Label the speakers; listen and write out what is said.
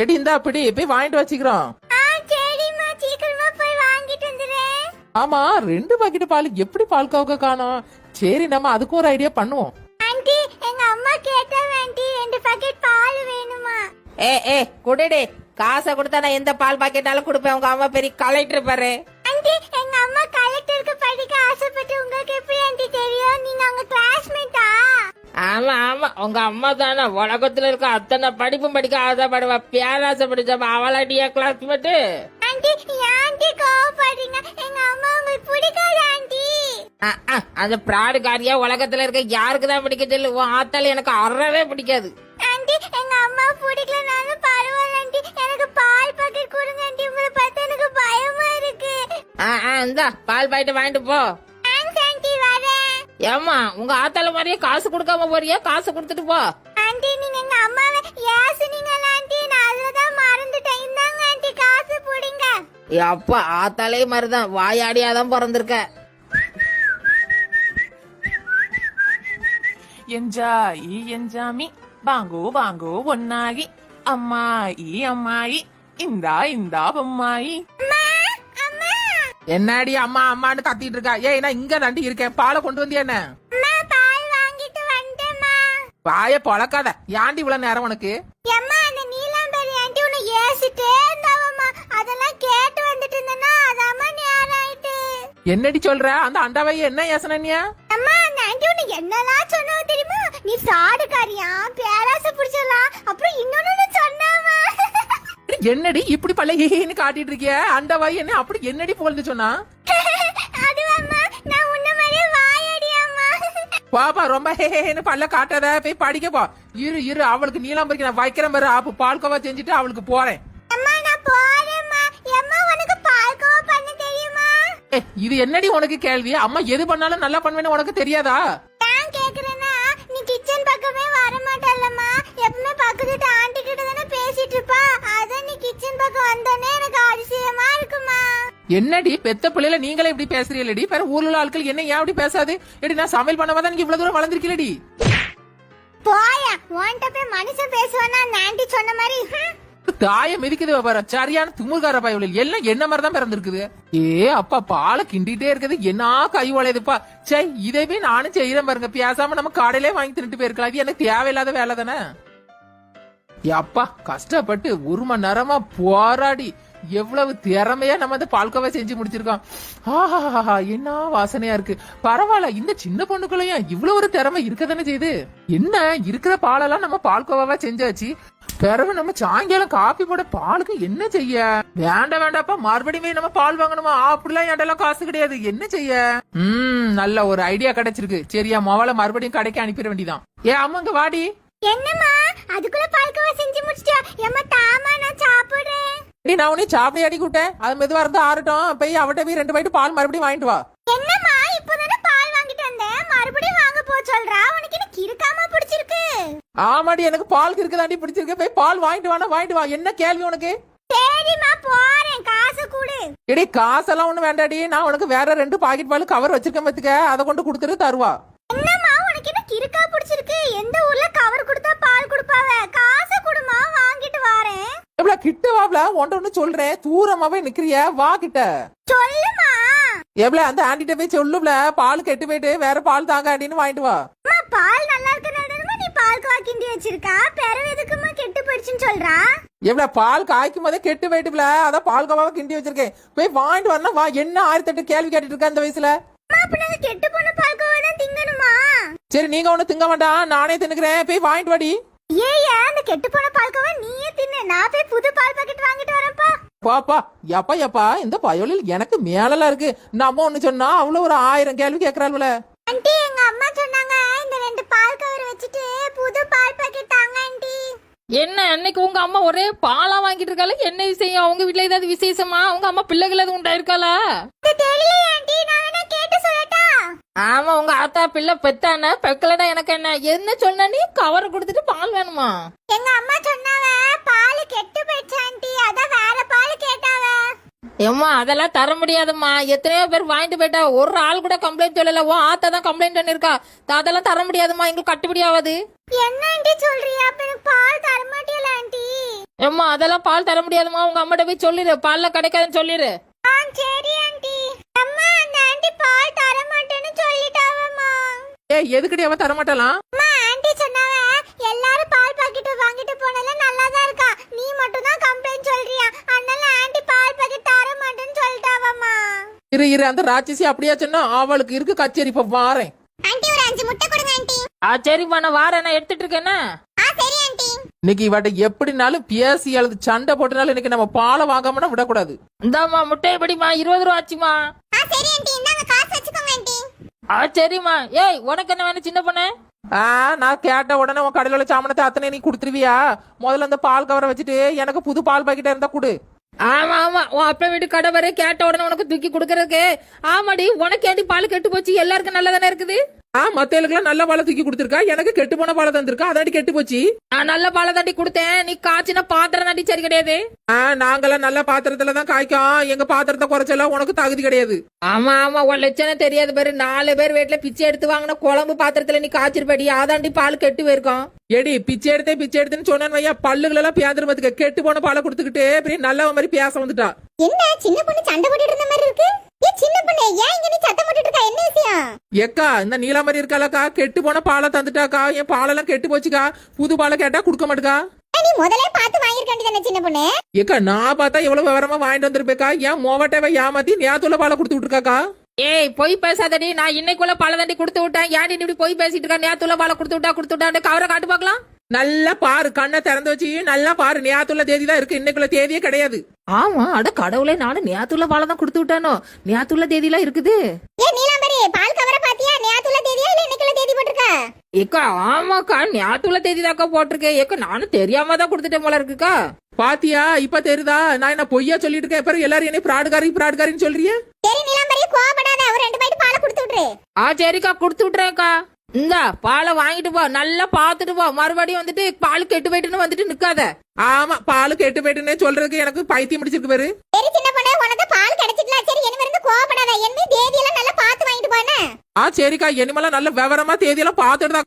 Speaker 1: Eddy இந்தா அப்படி போய் வாங்கிட்டு வச்சுக்கிறோம். ஆமா 2 பாக்கெட் பால் எப்படி பால் காவுக்க காணோம்? சரி நம்ம அதுக்கு ஒரு ஐடியா பண்ணுவோம்.
Speaker 2: ஆண்டி எங்க அம்மா கேட்டா ஆண்டி 2 பாக்கெட் பால் வேணுமா?
Speaker 3: குடுடே, காசை கொடுத்தா நான் எந்த பால் பாக்கெட்டாலும் கொடுப்பேன். உங்க அம்மா பெரிய கலெக்டர் பாரு.
Speaker 2: ஆண்டி எங்க அம்மா கலெக்டருக்கு படிக்க ஆசைப்பட்டு உங்களுக்கு எப்படி ஆண்டி தெரியும்? நீங்க அவங்க கிளாஸ்மேட்டா?
Speaker 3: ஆமா ஆமா, உங்க அம்மா தானே உலகத்துல இருக்க அத்தனை படிப்பும் படிக்க ஆசைப்படுவா. பேராசை படிச்சப்ப அவளாட்டியா கிளாஸ்மேட்டு?
Speaker 2: ஆண்டி ஆண்டி கோவப்படுறீங்க. எங்க அம்மா உங்களுக்கு பிடிக்காது ஆண்டி.
Speaker 3: அந்த பிராடுகாரியா உலகத்துல இருக்க யாருக்குதான் பிடிக்க சொல்லு. உன் ஆத்தால எனக்கு அறவே பிடிக்காது.
Speaker 2: ஆண்டி எங்க அம்மா பிடிக்கலனாலும் பரவாயில்ல ஆண்டி, எனக்கு பால் பாக்கெட் கொடுங்க ஆண்டி. உங்களை பார்த்தா எனக்கு பயமா இருக்கு.
Speaker 3: இந்தா பால் பாக்கெட் வாங்கிட்டு போ.
Speaker 2: தேங்க்ஸ் ஆண்டி, வரேன்.
Speaker 3: ஏமா உங்க ஆத்தால மாதிரியே காசு கொடுக்காம போறியா? காசு கொடுத்துட்டு போ.
Speaker 2: ஆண்டி நீங்க எங்க அம்மாவை ஏசுனீங்களா ஆண்டி? நான் அதுலதான் மறந்துட்டேன். இந்தாங்க ஆண்டி, காசு போடுங்க.
Speaker 3: அப்பா ஆத்தாலே மாதிரிதான் வாயாடியாதான் பிறந்திருக்க.
Speaker 1: ఎంజాయి ఎంజామి బాంగో బాంగో ఒన్నాగి అమ్మాయి అమ్మాయి ఇందా ఇందా బొమ్మాయి. என்னடி அம்மா அம்மான்னு கத்திட்டு இருக்கா? ஏய் நான் இங்க தாண்டி இருக்கேன். பாலை கொண்டு வந்தியா என்ன?
Speaker 2: அம்மா பால் வாங்கிட்டு வந்துட்டேம்மா.
Speaker 1: பாய பொளக்காத. ஏன்டி இவ்வளவு நேரம் உனக்கு?
Speaker 2: அம்மா அந்த நீலாம்பரி ஆண்டி உன்னை ஏசிட்டே இருந்தாவம்மா. அதெல்லாம் கேட்டு வந்துட்டு இருந்தேன்னா அதாம்மா நேரம் ஆயிட்டு.
Speaker 1: என்னடி சொல்ற? அந்த அண்டாவைய என்ன ஏசனியா?
Speaker 2: அம்மா அந்த ஆண்டி உன்னை என்னெல்லாம் சொன்னவ தெரியுமா? நீ சாடுகாரியா, பேராசை புடிச்சலாம், அப்புறம் இன்னொன்னு சொன்னாமா.
Speaker 1: என்னடி இப்படி பழையன்னு காட்டிட்டு இருக்கிய? அண்டாவாய் என்ன அப்படி என்னடி போல்ந்து சொன்னா?
Speaker 2: அதுவாம்மா நான் உன்ன மாதிரியே வாயடியாம்மா.
Speaker 1: பாப்பா ரொம்ப ஹேன்னு பல்ல காட்டாத. போய் படிக்க போ. இரு இரு, அவளுக்கு நீலாம்பரிக்கு நான் வைக்கிறேன் பாரு. அப்ப பால்கோவா செஞ்சுட்டு அவளுக்கு போறேன்.
Speaker 2: அம்மா நான் போறேம்மா. அம்மா உனக்கு பால்கோவா பண்ண தெரியுமா?
Speaker 1: இது என்னடி உனக்கு கேள்வி? அம்மா எது பண்ணாலும் நல்லா பண்ணுவேன்னு உனக்கு தெரியாதா?
Speaker 2: நான் கேக்குறேன்னா நீ கிச்சன் பக்கமே வர மாட்டல்லம்மா. எப்பவுமே பக்கத்து ஆண்டி கிட்ட தானே பேசிட்டு இருப்பா. அதான் நீ கிச்சன் பக்கம் வந்தோடனே எனக்கு அதிசயமா இருக்குமா.
Speaker 1: என்னடி பெத்த பிள்ளைல நீங்களே இப்படி பேசுறீங்களடி? வேற ஊர்ல உள்ள ஆட்கள் என்ன ஏன் அப்படி பேசாது? எடி நான் சமையல் பண்ணவாதான் நீங்க இவ்வளவு தூரம் வளர்ந்துருக்கீங்களடி.
Speaker 2: போயா உன்கிட்ட போய் மனுஷன் பேசுவானா? அந்த ஆண்டி சொன்ன மாதிரி
Speaker 1: தாய மிதிக்குது பாரு. சரியான துமுகார பயவுல எல்லாம் என்ன மாதிரிதான் பிறந்திருக்குது. ஏ அப்பா பாலை கிண்டிட்டே இருக்குது. என்ன கை வளையுதுப்பா. சே இதே நானும் செய்யறேன் பாருங்க. பேசாம நம்ம கடையிலே வாங்கி தின்னுட்டு போயிருக்கலாம். இது எனக்கு தேவையில்லாத வேலை தானே. அப்பா கஷ்டப்பட்டு 1 மணி நேரமா போராடி எவ்வளவு திறமையா நம்ம அந்த பால்கோவா செஞ்சு முடிச்சிருக்கோம். ஆஹா என்ன வாசனையா இருக்கு. பரவாயில்ல, இந்த சின்ன பொண்ணுக்குள்ளயும் இவ்வளவு ஒரு திறமை இருக்கதானே செய்யுது. என்ன இருக்கிற பாலெல்லாம் நம்ம பால்கோவாவா செஞ்சாச்சு. பிறகு நம்ம சாயங்காலம் காப்பி போட பாலுக்கு என்ன செய்ய? வேண்டாம் வேண்டாப்பா, மறுபடியும் நம்ம பால் வாங்கணுமா? அப்படிலாம் என்கிட்ட காசு கிடையாது. என்ன செய்ய? நல்ல ஒரு ஐடியா கிடைச்சிருக்கு. சரியா மொபைல மறுபடியும் கடைக்கு அனுப்பிட வேண்டியதான். ஏ அம்மாங்க வாடி.
Speaker 2: என்னம்மா அதுக்குள்ள பால்கோவா செஞ்சு முடிச்சிட்டியா? ஏம்மா தாமா நான் சாப்பிடுறேன்.
Speaker 1: நான் உன்னை சாப்பிட அடி கூட்டேன். அது மெதுவா இருந்தா ஆறட்டும். போய் அவட்ட போய் 2 பாக்கெட் பால் மறுபடியும் வாங்கிட்டு வா.
Speaker 2: என்னம்மா இப்பதானே பால் வாங்கிட்டு வந்தேன், மறுபடியும் வாங்க போ சொல்றா? உனக்கு எனக்கு இருக்காம பிடிச்சிருக்கு?
Speaker 1: ஆமாடி எனக்கு பால் இருக்குதாண்டி பிடிச்சிருக்கு. போய் பால் வாங்கிட்டு வானா வாங்கிட்டு வா. என்ன கேள்வி உனக்கு?
Speaker 2: சரிம்மா போறேன், காசு கொடு.
Speaker 1: எடி காசெல்லாம் ஒண்ணு வேண்டாடி. நான் உனக்கு வேற 2 பாக்கெட் பால் கவர் வச்சிருக்கேன் பாத்துக்க. அதை கொண்டு கொடுத்துட்டு தருவா.
Speaker 2: என்னம்மா உனக்கு எனக்கு இருக்கா பிடிச்சிருக்கு? எந்த ஊர்ல கவர் கொடுத்தா பால் கொடுப்பாவ? காசு கொடுமா, வாங்கிட்டு வரேன்.
Speaker 1: எவ்வளோ கிட்ட வாப்ல ஒன்று சொல்றேன். தூரமாவே நிக்கிறிய, வா கிட்ட.
Speaker 2: சொல்லுமா.
Speaker 1: எவ்வளோ அந்த ஆண்டிட்ட போய் சொல்லுப்ல, பால் கெட்டு போயிட்டு வேற பால் தாங்க ஆண்டின்னு வாங்கிட்டு வா.
Speaker 2: பால் நல்லா இருக்கனாலமா நீ பால்கோவா கிண்டி வச்சிருக்கா? பிறகு எதுக்குமா கெட்டு போயிடுச்சுன்னு சொல்றா?
Speaker 1: எவ்வளோ பால் காய்க்கும் போதே கெட்டு போயிட்டுல, அதான் பால்கோவாவை கிண்டி வச்சிருக்கேன். போய் வாங்கிட்டு வரணும் வா. என்ன 1008 கேள்வி கேட்டுட்டு இருக்க அந்த வயசுல?
Speaker 2: கெட்டு போன பால்கோவா தான் திங்கணுமா?
Speaker 1: சரி நீங்க ஒண்ணு திங்க வேண்டாம், நானே தின்னுக்கிறேன். போய் வாங்கிட்டு வாடி.
Speaker 2: ஏயா அந்த கெட்டு போன பால்கோவா நீயே தின்னு. நான் போய் புது பால் பாக்கெட் வாங்கிட்டு வரேன்ப்பா.
Speaker 1: பாப்பா எப்பா எப்பா இந்த பயலில் எனக்கு மேலலாம் இருக்கு. நம்ம ஒண்ணு சொன்னா அவ்வளவு ஒரு 1000 கேள்வி கேக்குறாள்ல.
Speaker 2: ஆண்டி எங்க அம்மா சொன்னாங்க இந்த 2 பால் கவர் வச்சுட்டு புது பால் பாக்கெட் தாங்க ஆண்டி.
Speaker 3: என்ன அன்னைக்கு உங்க அம்மா ஒரே பாலா வாங்கிட்டு இருக்காளா? என்ன விஷயம்? அவங்க வீட்ல ஏதாவது விசேஷமா? உங்க அம்மா பிள்ளைகள் எதுவும் உண்டாயிருக்காளா?
Speaker 2: தெரியல ஆண்டி, நான் வேணா கேட்டு சொல்லட்டா?
Speaker 3: ஆமா உங்க ஆத்தா பிள்ளை பெத்தான பெக்கலடா. எனக்கு என்ன சொன்னா? நீ கவர் கொடுத்துட்டு பால் வேணுமா?
Speaker 2: எங்க அம்மா சொன்னாவ பால் கெட்டு போயிடுச்சு ஆண்டி, அதான் வேற பால் கேட்டாவ.
Speaker 3: ஏம்மா அதெல்லாம் தர முடியாதும்மா. எத்தனையோ பேர் வாங்கிட்டு போயிட்டா, ஒரு ஆள் கூட கம்ப்ளைண்ட் சொல்லல. ஓ ஆத்தா தான் கம்ப்ளைண்ட் பண்ணிருக்கா. அதெல்லாம் தர முடியாதுமா, எங்களுக்கு கட்டுப்படி ஆகாது.
Speaker 2: என்ன ஆண்டி சொல்றியா? அப்ப எனக்கு பால் தர மாட்டியல ஆண்டி?
Speaker 3: ஏம்மா அதெல்லாம் பால் தர முடியாதுமா, உங்க அம்மாட்ட போய் சொல்லிடு, பால்ல கிடைக்காதுன்னு சொல்லிடு.
Speaker 2: சரி ஆண்டி. அம்மா அந்த ஆண்டி பால் தர மாட்டேன்னு சொல்லிட்டாவம்மா.
Speaker 1: எதுக்கடி அவ தரமாட்டலாம்?
Speaker 2: அம்மா ஆண்டி சொன்னாவ எல்லாரும் பால் பாக்கெட் வாங்கிட்டு போனல நல்லா தான் இருக்கா, நீ மட்டும் தான் கம்ப்ளைண்ட் சொல்றியா, அதனால ஆண்டி பால் பாக்கெட் தர மாட்டேன்னு சொல்லிட்டாவம்மா.
Speaker 1: இரு அந்த ராட்சசி அப்படியா சொன்னா? அவளுக்கு இருக்கு கச்சேரி, இப்ப வாரேன்.
Speaker 2: ஆண்டி ஒரு 5 முட்டை கொடுங்க ஆண்டி.
Speaker 3: சரிம்மா நான் வாரேன், நான் எடுத்துட்டு இருக்கேன்னு.
Speaker 2: சரி ஆண்டி.
Speaker 1: இன்னைக்கு இவட்ட எப்படினாலும் பேசி அல்லது சண்டை போட்டனாலும் இன்னைக்கு நம்ம பாலை வாங்காமனா விடக்கூடாது.
Speaker 3: இந்தாம்மா முட்டை எப்படிமா? 20 ரூபா ஆச்சுமா.
Speaker 2: சரி ஆண்டி, இந்தாங்க காசு வச்சுக்கோங்க ஆண்டி.
Speaker 3: சரிம்மா. ஏய் உனக்கு என்ன வேணும் சின்ன பொண்ணு?
Speaker 1: நான் கேட்ட உடனே உன் கடையில உள்ள சாமனத்தை அத்தனை நீ கொடுத்துருவியா? முதல்ல அந்த பால் கவரை வச்சுட்டு எனக்கு புது பால் பாக்கெட்டா இருந்தா கொடு.
Speaker 3: ஆமா ஆமா, உன் அப்பா வீட்டு கடை வரை கேட்ட உடனே உனக்கு தூக்கி கொடுக்கறதுக்கு. ஆமாடி, உனக்கு ஏண்டி பால் கெட்டு போச்சு? எல்லாருக்கும் நல்லதானே இருக்குது.
Speaker 1: மத்தவங்களுக்குலாம் நல்ல பாலை தூக்கி கொடுத்துருக்கா, எனக்கு கெட்டு போன பாலை தந்திருக்கா, அதாடி கெட்டு போச்சு.
Speaker 3: நான் நல்ல பாலை தாண்டி கொடுத்தேன், நீ காய்ச்சின பாத்திரம் தாண்டி சரி கிடையாது.
Speaker 1: நாங்கெல்லாம் நல்ல பாத்திரத்துல தான் காய்க்கும், எங்க பாத்திரத்தை குறைச்செல்லாம் உனக்கு தகுதி கிடையாது.
Speaker 3: ஆமா ஆமா, உன் லட்சணம் தெரியாது பாரு. 4 பேர் வீட்டுல பிச்சை எடுத்து வாங்கின குழம்பு பாத்திரத்துல நீ காய்ச்சிருப்படி, அதாண்டி பால் கெட்டு போயிருக்கோம்.
Speaker 1: எடி பிச்சை எடுத்துன்னு சொன்னேன் வையா, பல்லுகள் எல்லாம் பேந்துருமத்துக்கு கெட்டு போன பாலை கொடுத்துக்கிட்டு இப்படி நல்ல மாதிரி பேச வந்துட்டா.
Speaker 2: என்ன சின்ன பொண்ணு சண்டை போட்டுட்டு இருந்த மாதிரி இருக்கு? சின்ன பொண்ணு ஏன் இங்க நீ சத்தம் போட்டுட்டு இருக்க? என்ன விஷயம்?
Speaker 1: ஏக்கா இந்த நீலா மாதிரி இருக்காளக்கா, கெட்டு போன பாலை தந்துட்டாக்கா, என் பாலெல்லாம் கெட்டு போச்சுக்கா, புது பாலை கேட்டா கொடுக்க மாட்டுக்கா.
Speaker 2: நீ முதல்ல பார்த்து வாங்கிருக்க தானே சின்ன பொண்ணு?
Speaker 1: ஏக்கா நான் பார்த்தா எவ்வளவு விவரமா வாங்கிட்டு வந்திருப்பேக்கா, ஏன் மோவட்டவை ஏமாத்தி நேத்துல பாலை கொடுத்து விட்டுருக்காக்கா.
Speaker 3: ஏய் பொய் பேசாதடி, நான் இன்னைக்குள்ள பாலை தாண்டி கொடுத்து விட்டேன். ஏன் இப்படி பொய் பேசிட்டு இருக்கா? நேத்துல பாலை கொடுத்து விட்டான்னு கவரை காட்டு பாக்கலாம்.
Speaker 1: நல்லா பாரு, கண்ணை திறந்து வச்சு நல்லா பாரு, நேத்துள்ள தேதி தான் இருக்கு, இன்னைக்குள்ள தேதியே கிடையாது.
Speaker 3: ஆமா அட கடவுளே, நானும் நேத்துல பாலை தான் கொடுத்து விட்டானோ, நேத்துல தேதியெல்லாம் இருக்குது.
Speaker 2: நீலாம்பரி பால் கவரை பாத்தியா? நேத்துல தேதியா இல்ல இன்னைக்குள்ள தேதி போட்டிருக்கா?
Speaker 3: ஏக்கா ஆமாக்கா, நேத்துல தேதி தாக்கா போட்டிருக்கேன். ஏக்கா நானும் தெரியாம தான் கொடுத்துட்டேன் போல இருக்குக்கா.
Speaker 1: பாத்தியா இப்ப தெரியுதா? நான் என்ன பொய்யா சொல்லிட்டு இருக்கேன்? இப்ப எல்லாரும் என்ன பிராடுகாரின்னு சொல்றிய?
Speaker 2: சரி நீலாம்பரி கோவப்படாத, ஒரு 2 பாக்கெட் பால் கொடுத்து விட்டுரு.
Speaker 3: சரிக்கா கொடுத்து விட்டுறேன்க்கா. இந்த பாலை வாங்கிட்டு போ, நல்லா பாத்துட்டு போ. மறுபடியும் வந்துட்டு பால் கெட்டு போயிட்டுன்னு வந்துட்டு நிக்காத.
Speaker 1: ஆமா பால் கெட்டு போயிட்டுன்னு சொல்றதுக்கு எனக்கு பைத்தியம் முடிச்சிருக்கு பாரு.
Speaker 2: சரி சின்ன பொண்ணு, உனக்கு பால் கிடைச்சிட்டல, சரி என்ன இருந்து கோவப்படாத, என்ன தேதி எல்லாம் நல்லா பார்த்து வாங்கிட்டு போனே.
Speaker 1: சரிக்கா, இனிமேலாம் நல்ல விவரமா தேதியெல்லாம் பாத்துட்டு தான்